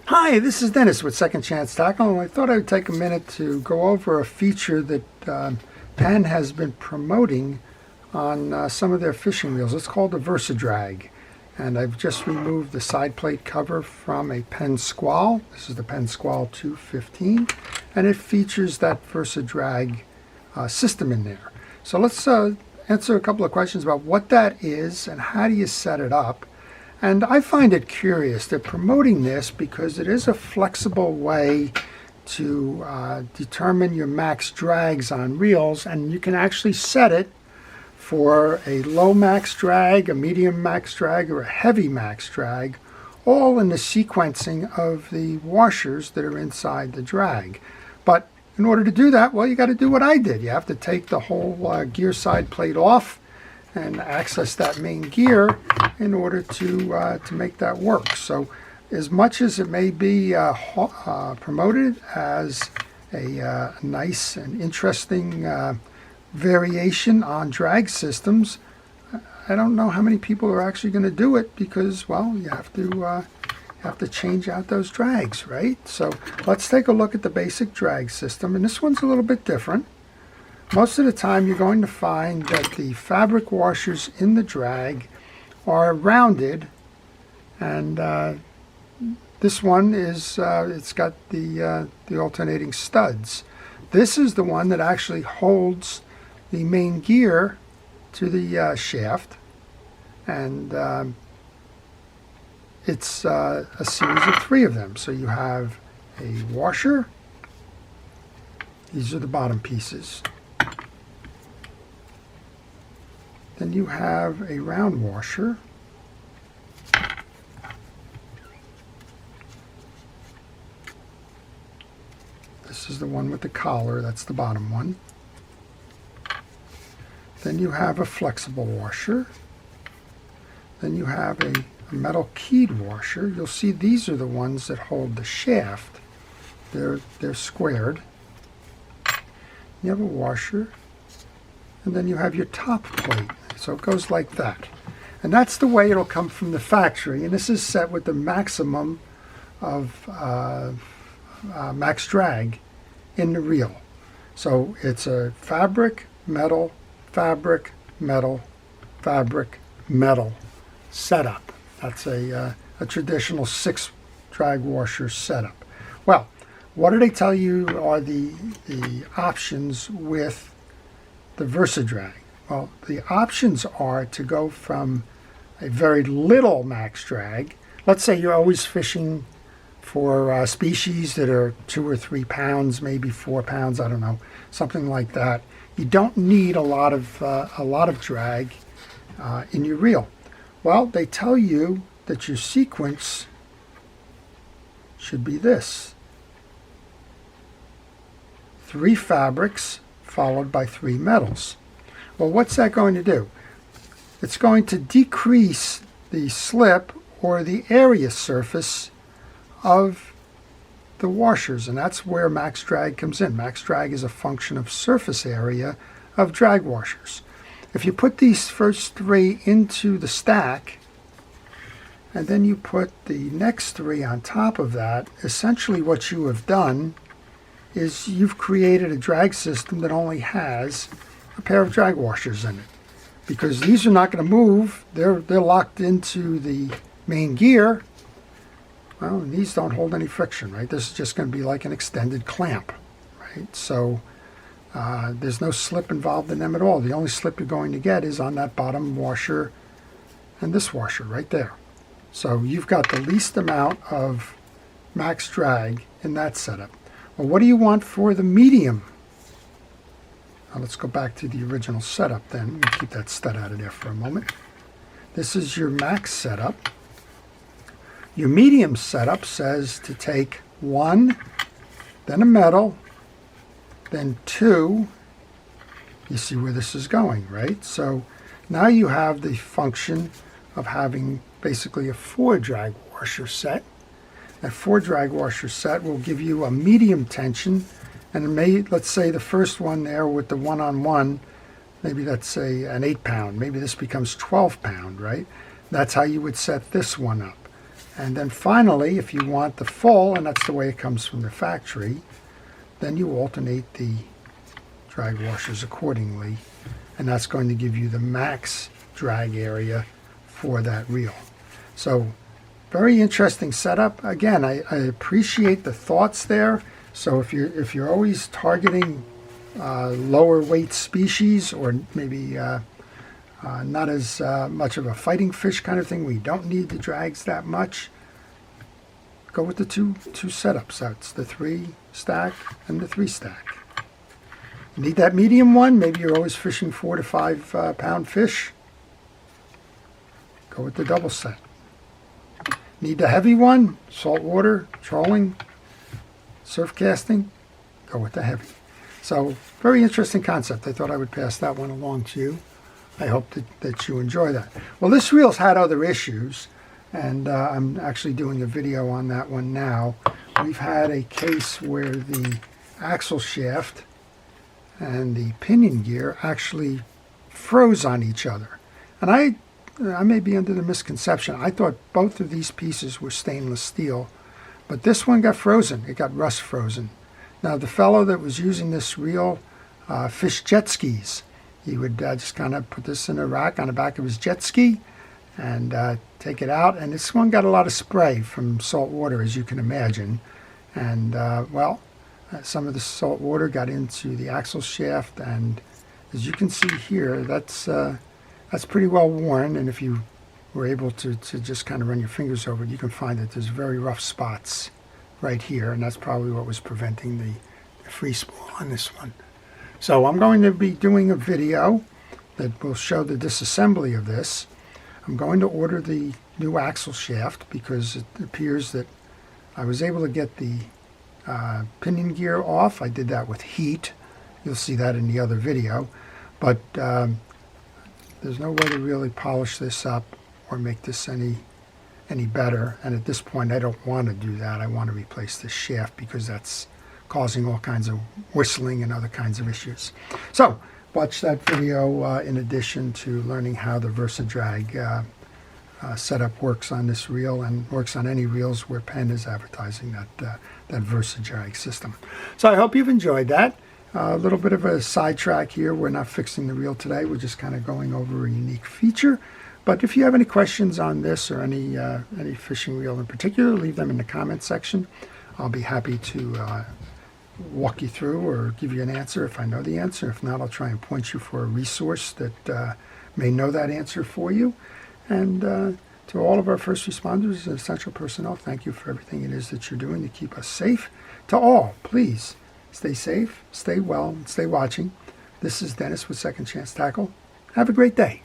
Hi, this is Dennis with Second Chance Tackle, and I thought I would take a minute to go over a feature that Penn has been promoting on some of their fishing reels. It's called the Versa Drag, and I've just removed the side plate cover from a Penn Squall. This is the Penn Squall 215, and it features that Versa Drag system in there. So let's answer a couple of questions about what that is and how do you set it up. And I find it curious. They're promoting this because it is a flexible way to determine your max drags on reels, and you can actually set it for a low max drag, a medium max drag, or a heavy max drag, all in the sequencing of the washers that are inside the drag. But in order to do that, well, you got to do what I did. You have to take the whole gear side plate off and access that main gear in order to make that work. So as much as it may be promoted as a nice and interesting variation on drag systems, I don't know how many people are actually going to do it because, well, you have to change out those drags, right? So let's take a look at the basic drag system, and this one's a little bit different. Most of the time you're going to find that the fabric washers in the drag are rounded, and this one is it's got the alternating studs. This is the one that actually holds the main gear to the shaft, and it's a series of 3 of them. So you have a washer. These are the bottom pieces. Then you have a round washer. This is the one with the collar, that's the bottom one. Then you have a flexible washer. Then you have a metal keyed washer. You'll see these are the ones that hold the shaft. They're squared. You have a washer, and then you have your top plate. So it goes like that. And that's the way it'll come from the factory. And this is set with the maximum of max drag in the reel. So it's a fabric, metal, fabric, metal, fabric, metal setup. That's a traditional 6 drag washer setup. Well, what do they tell you are the options with the Versa Drag? Well, the options are to go from a very little max drag. Let's say you're always fishing for species that are 2 or 3 pounds, maybe 4 pounds, I don't know, something like that. You don't need a lot of drag in your reel. Well, they tell you that your sequence should be this: 3 fabrics followed by 3 metals. Well, what's that going to do? It's going to decrease the slip or the area surface of the washers, and that's where max drag comes in. Max drag is a function of surface area of drag washers. If you put these first 3 into the stack, and then you put the next 3 on top of that, essentially what you have done is you've created a drag system that only has a pair of drag washers in it, because these are not going to move. They're locked into the main gear. Well, and these don't hold any friction, right? This is just going to be like an extended clamp, right? So there's no slip involved in them at all. The only slip you're going to get is on that bottom washer and this washer right there. So you've got the least amount of max drag in that setup. Well, what do you want for the medium? Now let's go back to the original setup then. We'll keep that stud out of there for a moment. This is your max setup. Your medium setup says to take 1, then a metal, then 2. You see where this is going, right? So now you have the function of having basically a 4 drag washer set. That 4 drag washer set will give you a medium tension, and let's say the first one there with the 1-on-1, maybe that's an 8 pound. Maybe this becomes 12 pound, right? That's how you would set this one up. And then finally, if you want the full, and that's the way it comes from the factory, then you alternate the drag washers accordingly, and that's going to give you the max drag area for that reel. So very interesting setup. Again, I appreciate the thoughts there. So if you're always targeting lower weight species, or maybe not as much of a fighting fish kind of thing, we don't need the drags that much, go with the two setups. That's the 3 stack and the 3 stack. You need that medium one, maybe you're always fishing 4 to 5 pound fish, go with the double set. Need the heavy one, saltwater, trolling, surf casting, go with the heavy. So very interesting concept. I thought I would pass that one along to you. I hope that you enjoy that. Well, this reel's had other issues, and I'm actually doing a video on that one now. We've had a case where the axle shaft and the pinion gear actually froze on each other. And I may be under the misconception. I thought both of these pieces were stainless steel, but this one got frozen. It got rust frozen. Now, the fellow that was using this reel fished jet skis. He would just kind of put this in a rack on the back of his jet ski and take it out. And this one got a lot of spray from salt water, as you can imagine. And well, some of the salt water got into the axle shaft, and as you can see here, that's pretty well worn. And if you were able to just kind of run your fingers over it, you can find that there's very rough spots right here, and that's probably what was preventing the free spool on this one. So I'm going to be doing a video that will show the disassembly of this. I'm going to order the new axle shaft because it appears that I was able to get the pinion gear off. I did that with heat. You'll see that in the other video. But there's no way to really polish this up or make this any better. And at this point, I don't want to do that. I want to replace this shaft because that's causing all kinds of whistling and other kinds of issues. So watch that video in addition to learning how the Versa Drag setup works on this reel and works on any reels where Penn is advertising that Versa Drag system. So I hope you've enjoyed that. A little bit of a sidetrack here. We're not fixing the reel today. We're just kind of going over a unique feature. But if you have any questions on this or any fishing reel in particular, leave them in the comment section. I'll be happy to walk you through or give you an answer if I know the answer. If not, I'll try and point you for a resource that may know that answer for you. And to all of our first responders and essential personnel, thank you for everything it is that you're doing to keep us safe. To all, please stay safe, stay well, and stay watching. This is Dennis with Second Chance Tackle. Have a great day.